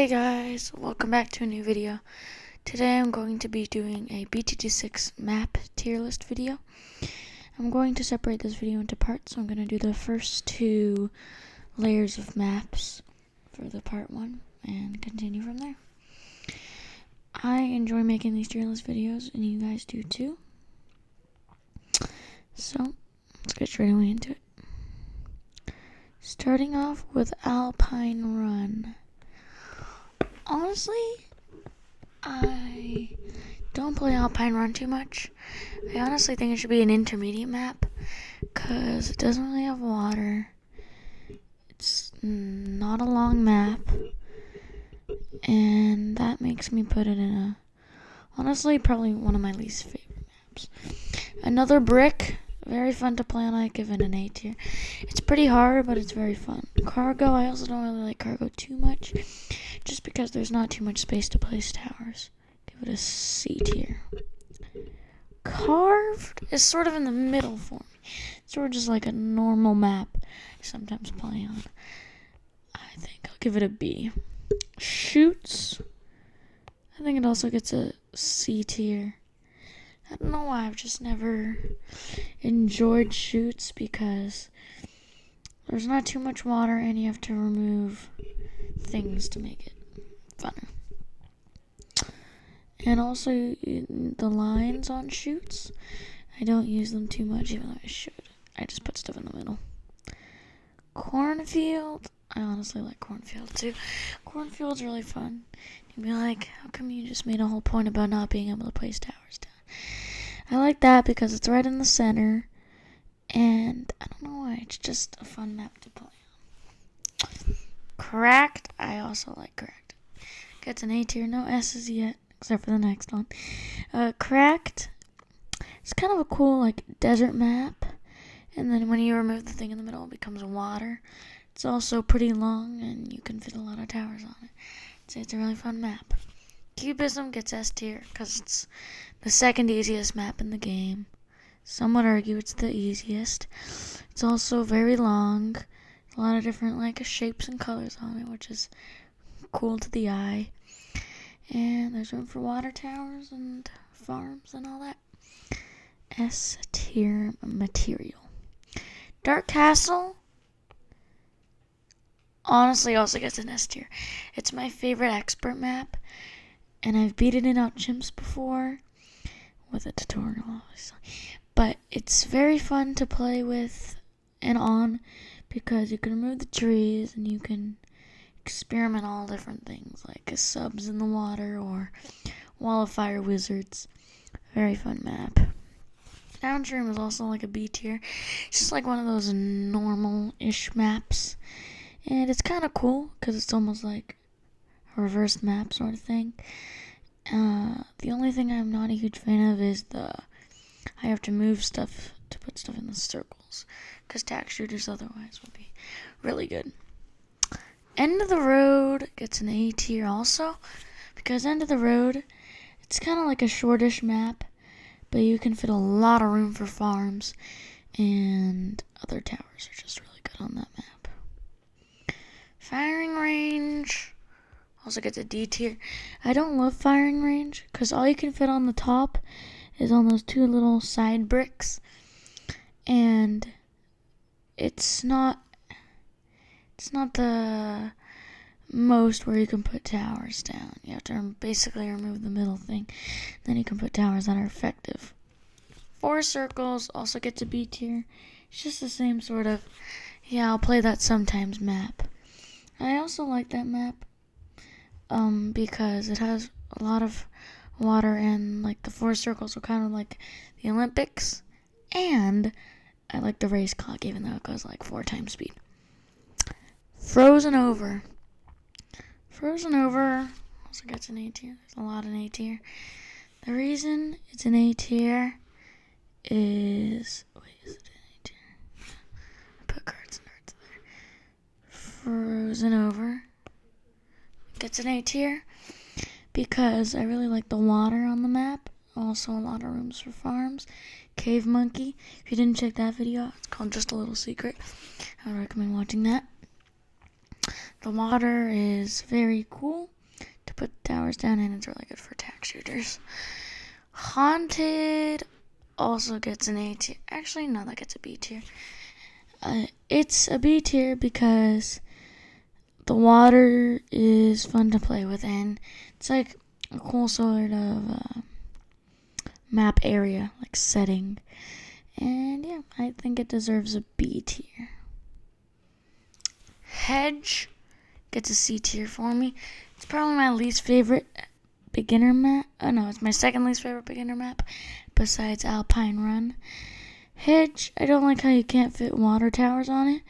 guys, welcome back to a new video. Today I'm going to be doing a Btd6 map tier list video. I'm going to separate this video into parts, so I'm going to do the first two layers of maps for the part 1 and continue from there. I enjoy making these tier list videos, and you guys do too. So, let's get straight away into it. Starting off with Alpine Run. Honestly, I don't play Alpine Run too much. I honestly think it should be an intermediate map because it doesn't really have water. It's not a long map, and that makes me put it in a, honestly, probably one of my least favorite maps. Another Brick, very fun to play on. I give it an A tier. It's pretty hard, but it's very fun. Cargo, I also don't really like Cargo too much, just because there's not too much space to place towers. Give it a C tier. Carved is sort of in the middle for me. It's sort of just like a normal map I sometimes play on. I think I'll give it a B. Shoots, I think it also gets a C tier. I don't know why, I've just never enjoyed Shoots because there's not too much water and you have to remove things to make it funner. And also the lines on Shoots, I don't use them too much, even though I should. I just put stuff in the middle. Cornfield, I honestly like Cornfield too. Cornfield's really fun. You'd be like, how come you just made a whole point about not being able to place towers down? I like that because it's right in the center, and I don't know why, it's just a fun map to play on. Cracked, I also like Cracked. Gets an A tier, no S's yet, except for the next one. Cracked, it's kind of a cool like desert map, and then when you remove the thing in the middle, it becomes water. It's also pretty long, and you can fit a lot of towers on it. So it's a really fun map. Cubism gets S tier because it's the second easiest map in the game. Some would argue it's the easiest. It's also very long. A lot of different like shapes and colors on it, which is cool to the eye. And there's room for water towers and farms and all that. S tier material. Dark Castle honestly also gets an S tier. It's my favorite expert map, and I've beaten it out chimps before with a tutorial, obviously. But it's very fun to play with and on because you can remove the trees and you can experiment all different things like subs in the water or wall of fire wizards. Very fun map. Downstream is also like a B tier. It's just like one of those normal-ish maps. And it's kind of cool because it's almost like a reversed map sort of thing. The only thing I'm not a huge fan of is I have to move stuff to put stuff in the circles, because tack shooters otherwise would be really good. End of the Road gets an A tier also, because End of the Road, it's kind of like a shortish map, but you can fit a lot of room for farms, and other towers are just really good on that map. Firing Range also gets a D tier. I don't love Firing Range because all you can fit on the top is on those two little side bricks, and it's not the most where you can put towers down. You have to basically remove the middle thing, then you can put towers that are effective. 4 Circles also gets a B tier. It's just the same sort of, yeah, I'll play that sometimes map. I also like that map because it has a lot of water, and like the 4 circles are kind of like the Olympics, and I like the race clock even though it goes like 4 times speed. Frozen Over also gets an A tier. There's a lot in A tier. The reason it's an A tier is, is it an A tier? I put cards and darts there. Frozen Over gets an A tier because I really like the water on the map. Also a lot of rooms for farms. Cave Monkey, if you didn't check that video out, it's called Just a Little Secret. I would recommend watching that. The water is very cool. put towers down, and it's really good for attack shooters. Haunted also gets an A tier. Actually, no, that gets a B tier. It's a B tier because the water is fun to play with, and it's like a cool sort of map area, like setting. And yeah, I think it deserves a B tier. Hedge gets a C tier for me. It's probably my least favorite beginner map. Oh no, it's my second least favorite beginner map besides Alpine Run. Hedge, I don't like how you can't fit water towers on it,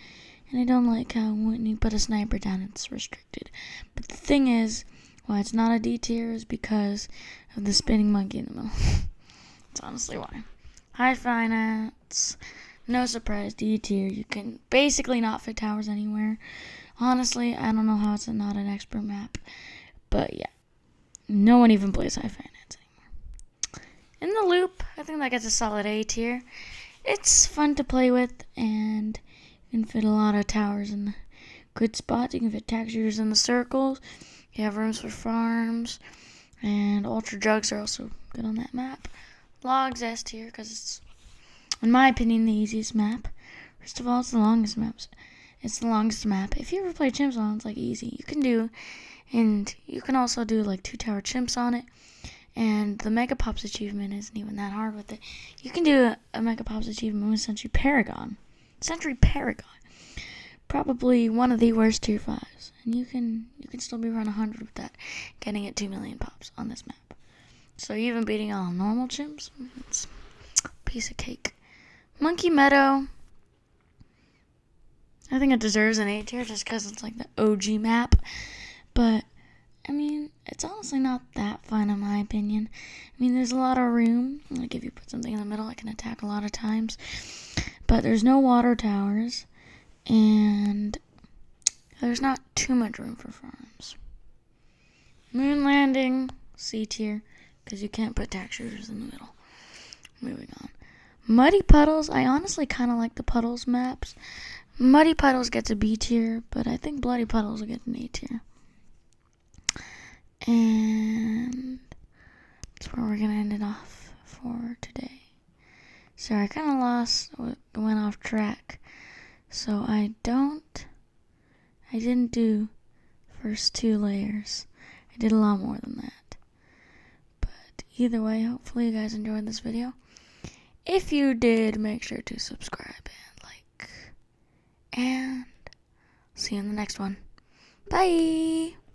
and I don't like how when you put a sniper down it's restricted. But the thing is, why it's not a D tier is because of the spinning monkey in the middle. That's honestly why. High finance, no surprise, D tier. You can basically not fit towers anywhere. Honestly, I don't know how it's not an expert map, but yeah, no one even plays high finance anymore. In the loop, I think that gets a solid A tier. It's fun to play with, and you can fit a lot of towers in the good spots. You can fit attack shooters in the circles. You have rooms for farms, and ultra jugs are also good on that map. Logs S tier because it's, in my opinion, the easiest map. First of all, it's the longest map. It's the longest map. If you ever play chimps on it, it's like easy. You can do, and you can also do like 2 tower chimps on it. And the Mega Pops achievement isn't even that hard with it. You can do a Mega Pops achievement with Sentry Paragon. Sentry Paragon. Probably one of the worst tier 5s. And you can still be around 100 with that, getting it 2 million pops on this map. So even beating all normal chimps, it's a piece of cake. Monkey Meadow, I think it deserves an A tier just because it's like the OG map. But, I mean, it's honestly not that fun in my opinion. I mean, there's a lot of room. Like if you put something in the middle, it can attack a lot of times. But there's no water towers. And there's not too much room for farms. Moon Landing, C tier, because you can't put attack shooters in the middle. Moving on. Muddy Puddles, I honestly kind of like the Puddles maps. Muddy Puddles gets a B tier, but I think Bloody Puddles will get an A tier. And that's where we're going to end it off for today. Sorry, I kind of went off track. So I didn't do first 2 layers. I did a lot more than that. But either way, hopefully you guys enjoyed this video. If you did, make sure to subscribe and like. And see you in the next one. Bye!